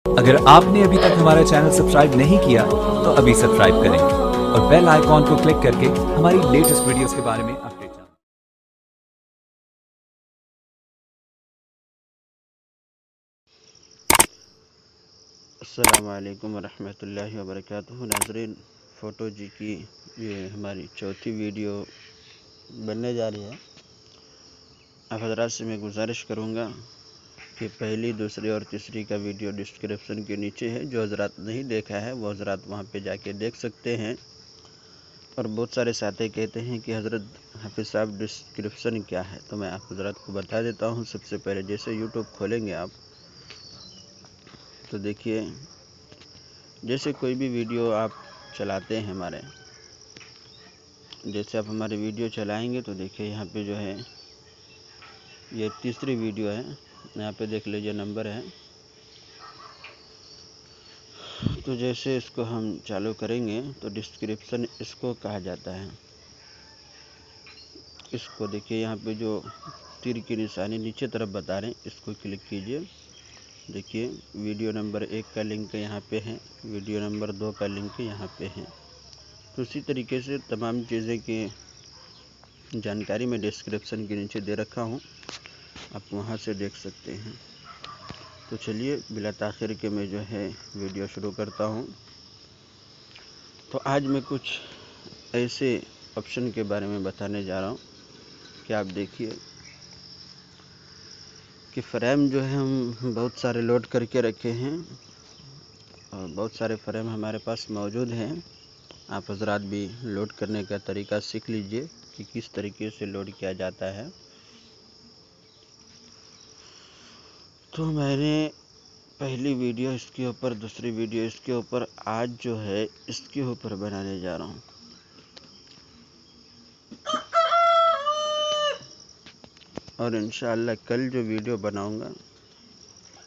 अगर आपने अभी तक हमारा चैनल सब्सक्राइब नहीं किया तो अभी सब्सक्राइब करें और बेल आइकॉन को क्लिक करके हमारी लेटेस्ट वीडियोस के बारे में अपडेट जानें। अस्सलामु अलैकुम वरहमतुल्लाहि वबरकातुहू। नाज़रीन, फ़ोटो जी की ये हमारी चौथी वीडियो बनने जा रही है। आप हज़रात से मैं गुजारिश करूँगा कि पहली, दूसरी और तीसरी का वीडियो डिस्क्रिप्शन के नीचे है। जो हज़रात नहीं देखा है वो हज़रात वहाँ पे जाके देख सकते हैं। और बहुत सारे साथी कहते हैं कि हज़रत हाफिज़ साहब डिस्क्रिप्शन क्या है, तो मैं आप हज़रात को बता देता हूँ। सबसे पहले जैसे यूट्यूब खोलेंगे आप, तो देखिए जैसे कोई भी वीडियो आप चलाते हैं हमारे, जैसे आप हमारे वीडियो चलाएंगे तो देखिए यहाँ पे जो है ये तीसरी वीडियो है। यहाँ पे देख लीजिए नंबर है। तो जैसे इसको हम चालू करेंगे तो डिस्क्रिप्शन इसको कहा जाता है। इसको देखिए यहाँ पे जो तीर की निशानी नीचे तरफ बता रहे हैं, इसको क्लिक कीजिए। देखिए वीडियो नंबर 1 का लिंक यहाँ पे है, वीडियो नंबर 2 का लिंक यहाँ पे है। तो इसी तरीके से तमाम चीज़ें की जानकारी मैं डिस्क्रिप्शन के नीचे दे रखा हूँ, आप वहाँ से देख सकते हैं। तो चलिए बिला ताख़िर के मैं जो है वीडियो शुरू करता हूँ। तो आज मैं कुछ ऐसे ऑप्शन के बारे में बताने जा रहा हूँ कि आप देखिए कि फ्रेम जो है हम बहुत सारे लोड करके रखे हैं और बहुत सारे फ्रेम हमारे पास मौजूद हैं। आप हज़रात भी लोड करने का तरीका सीख लीजिए कि किस तरीके से लोड किया जाता है। तो मैंने पहली वीडियो इसके ऊपर, दूसरी वीडियो इसके ऊपर, आज जो है इसके ऊपर बनाने जा रहा हूँ। और इंशाअल्लाह कल जो वीडियो बनाऊँगा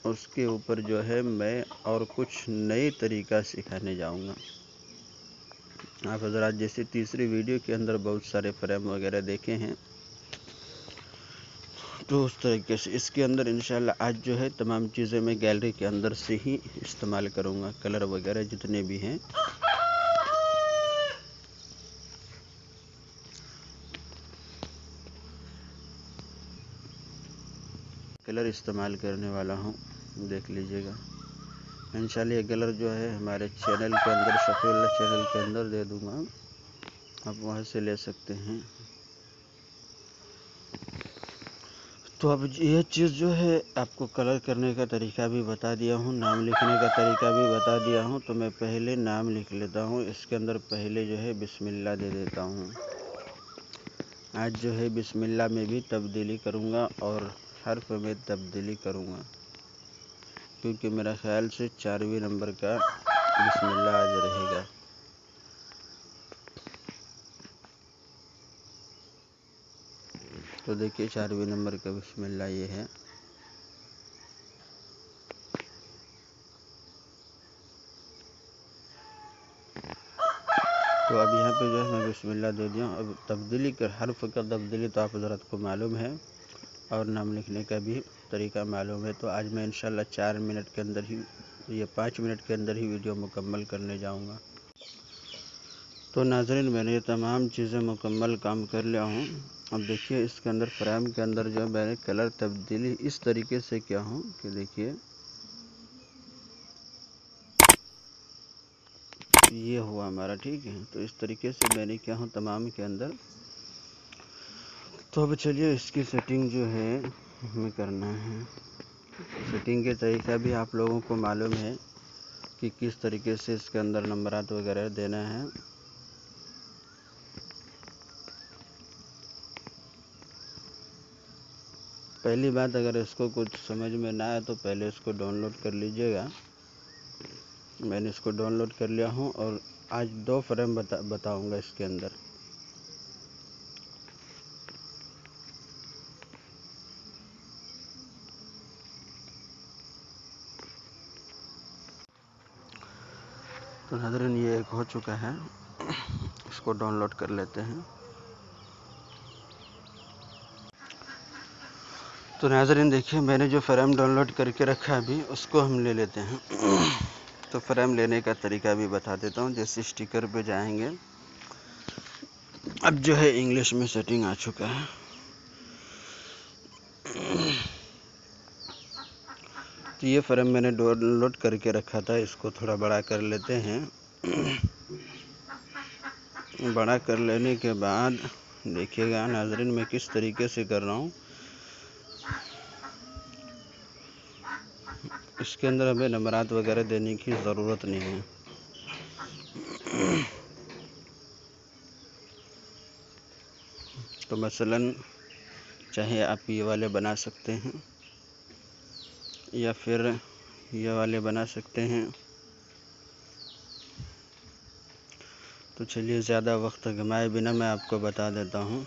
उसके ऊपर जो है मैं और कुछ नए तरीका सिखाने जाऊँगा। आप हज़रात जैसे तीसरी वीडियो के अंदर बहुत सारे फ्रेम वगैरह देखे हैं, तो उस तरीके से इसके अंदर इंशाल्लाह आज जो है तमाम चीज़ें मैं गैलरी के अंदर से ही इस्तेमाल करूँगा। कलर वगैरह जितने भी हैं, कलर इस्तेमाल करने वाला हूँ, देख लीजिएगा। इंशाल्लाह ये कलर जो है हमारे चैनल के अंदर, शफीउल्लाह चैनल के अंदर दे दूँगा, आप वहाँ से ले सकते हैं। तो अब यह चीज़ जो है आपको कलर करने का तरीका भी बता दिया हूँ, नाम लिखने का तरीका भी बता दिया हूँ। तो मैं पहले नाम लिख लेता हूँ। इसके अंदर पहले जो है बिस्मिल्लाह दे देता हूँ। आज जो है बिस्मिल्लाह में भी तब्दीली करूँगा और हर्फ में तब्दीली करूँगा, क्योंकि मेरा ख़्याल से 4वें नंबर का बिस्मिल्लाह आज रहेगा। तो देखिए 4वें नंबर का बिस्मिल्लाह ये है। तो अब यहाँ पे जो है मैं बिस्मिल्लाह दे दिया। अब तब्दीली कर, हर्फ का तब्दीली तो आप हज़रात को मालूम है और नाम लिखने का भी तरीका मालूम है। तो आज मैं इंशाल्लाह 4 मिनट के अंदर ही, ये 5 मिनट के अंदर ही वीडियो मुकम्मल करने जाऊँगा। तो नाज़रीन, मैंने ये तमाम चीज़ें मुकम्मल काम कर लिया हूँ। अब देखिए इसके अंदर फ्रेम के अंदर जो है मैंने कलर तब्दीली इस तरीके से किया हूँ कि देखिए ये हुआ हमारा, ठीक है। तो इस तरीके से मैंने किया हूँ तमाम के अंदर। तो अब चलिए इसकी सेटिंग जो है हमें करना है। सेटिंग के तरीका भी आप लोगों को मालूम है कि किस तरीके से इसके अंदर नंबरात वगैरह देना है। पहली बात, अगर इसको कुछ समझ में ना आए तो पहले इसको डाउनलोड कर लीजिएगा। मैंने इसको डाउनलोड कर लिया हूँ और आज 2 फ्रेम बताऊँगा इसके अंदर। तो नाज़रीन ये एक हो चुका है, इसको डाउनलोड कर लेते हैं। तो नाज़रीन देखिए, मैंने जो फ्रेम डाउनलोड करके रखा है अभी, उसको हम ले लेते हैं। तो फ्रेम लेने का तरीका भी बता देता हूँ। जैसे स्टिकर पे जाएंगे, अब जो है इंग्लिश में सेटिंग आ चुका है। तो ये फ्रेम मैंने डाउनलोड करके रखा था, इसको थोड़ा बड़ा कर लेते हैं। बड़ा कर लेने के बाद देखिएगा नाज़रीन मैं किस तरीके से कर रहा हूँ। इसके अंदर हमें नंबरात वगैरह देने की ज़रूरत नहीं है। तो मसलन चाहे आप ये वाले बना सकते हैं या फिर ये वाले बना सकते हैं। तो चलिए ज़्यादा वक्त गंवाए बिना मैं आपको बता देता हूँ।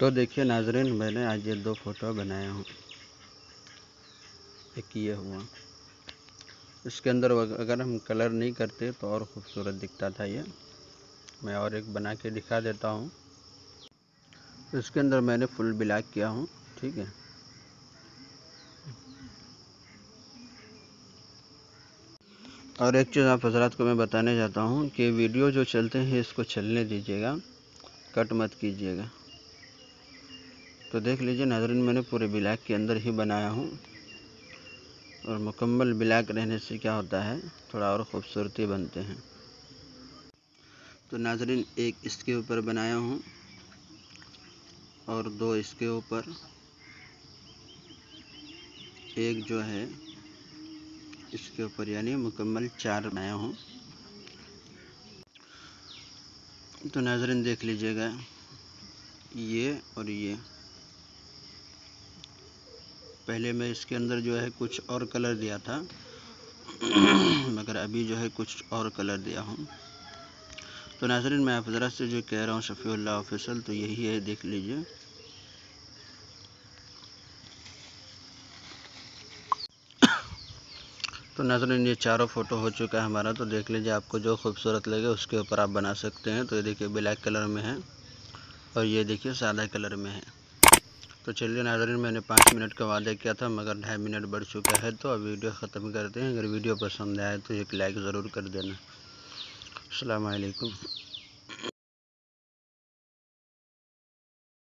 तो देखिए नाज़रीन, मैंने आज ये 2 फ़ोटो बनाया हूँ। एक ये हुआ, इसके अंदर अगर हम कलर नहीं करते तो और ख़ूबसूरत दिखता था ये। मैं और एक बना के दिखा देता हूँ। इसके अंदर मैंने फुल ब्लैक किया हूँ, ठीक है। और एक चीज़ आप हज़रात को मैं बताने जाता हूँ कि वीडियो जो चलते हैं इसको चलने दीजिएगा, कट मत कीजिएगा। तो देख लीजिए नाज़रीन, मैंने पूरे ब्लैक के अंदर ही बनाया हूँ। और मुकम्मल ब्लैक रहने से क्या होता है, थोड़ा और ख़ूबसूरती बनते हैं। तो नाज़रीन एक इसके ऊपर बनाया हूँ और 2 इसके ऊपर, एक जो है इसके ऊपर, यानी मुकम्मल 4 बनाया हूँ। तो नाज़रीन देख लीजिएगा, ये और ये। पहले मैं इसके अंदर जो है कुछ और कलर दिया था मगर अभी जो है कुछ और कलर दिया हूँ। तो नाज़रीन मैं आप हज़रात से जो कह रहा हूँ शफ़ीउल्लाह ऑफिशियल, तो यही है, देख लीजिए। तो नाज़रीन ये चारों फ़ोटो हो चुका है हमारा। तो देख लीजिए, आपको जो खूबसूरत लगे उसके ऊपर आप बना सकते हैं। तो ये देखिए ब्लैक कलर में है और ये देखिए सादा कलर में है। तो चलिए नाज़रीन, मैंने 5 मिनट का वादा किया था मगर 2.5 मिनट बढ़ चुका है। तो अब वीडियो ख़त्म करते हैं। अगर वीडियो पसंद आए तो एक लाइक ज़रूर कर देना। अस्सलाम वालेकुम।